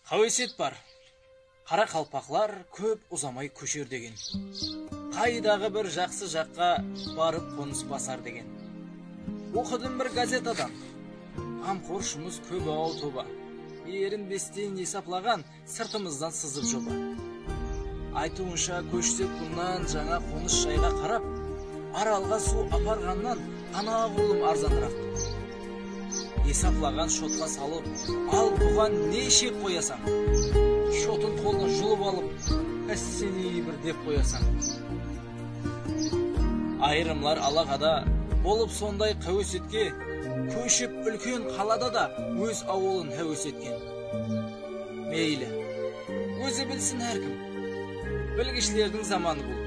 Қауесет бар. Қара қалпақлар көп ұзамай көшер деген. Қайдағы бір жақсы жаққа барып қоныс басар деген. Оқыдым бір газетадан. Қамқоршымыз көп ау тоба. Ерінбестен есаплаған сыртымыздан сызып жоба. Айтуынша көшсек бұннан жаңа қоныс жайға қарап, аралға су апарғаннан ана қолым арзанырақ. Есаплаған шотқа салып, ал бұған не шек қоясам? Шотын қолына жұлып алып, әссеней бір деп қоясам. Айырымлар алағада болып сондай қауесетке, көшіп үлкен қалада да өз ауылын әуесеткен. Мейлі, өзі білсін әркім. Білгішлердің заманы бұл.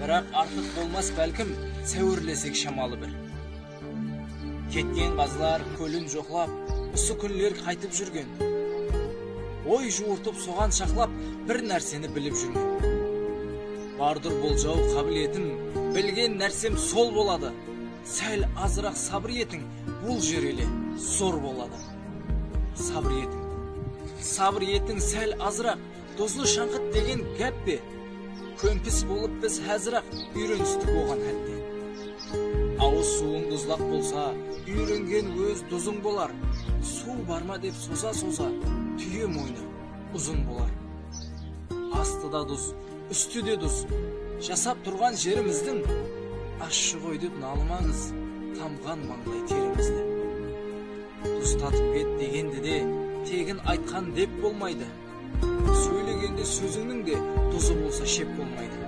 Бірақ артық болмас бәлкім, сәуірлесек шамалы бір. Кеткен қазылар көлін жоқлап, ұсы күнлер қайтып жүрген. Ой жуыртып соған шақлап, бір нәрсені біліп жүрген. Бардыр болжау қабілетім, білген нәрсем сол болады. Сәл азырақ сабыр етің, бұл жереле зор болады. Сабыр етің. Сабыр етің сәл азырақ, дозлы шаңқыт деген гәп бе? Көмпіс болып біз әзірақ үйреністік оған әтте. Ауыз суың дұзлақ болса, үйренген өз дұзың болар. Су барма деп соза-соза, түйе мойны ұзын болар. Астыда дұз, үсті де дұз. Жасап тұрған жеріміздің, ащы ғой деп налымаңыз, тамған маңдай терімізді. Дұстатып кет дегенде де, тегін айтқан деп болмайды. Сөйлегенде сөзіңнің де дұзы болса шеп болмайды.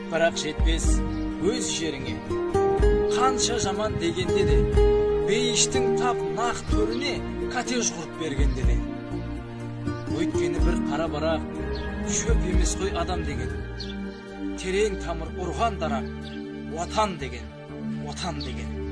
Бірақ жетпес өз жеріңе, қанша жаман дегенде де, бейіштің тап нақ төріне катеж құрып бергенде де. Өйткені бір қара барақ, шөп емес қой адам деген. Терең тамыр ұрған дарап, отан деген, отан деген.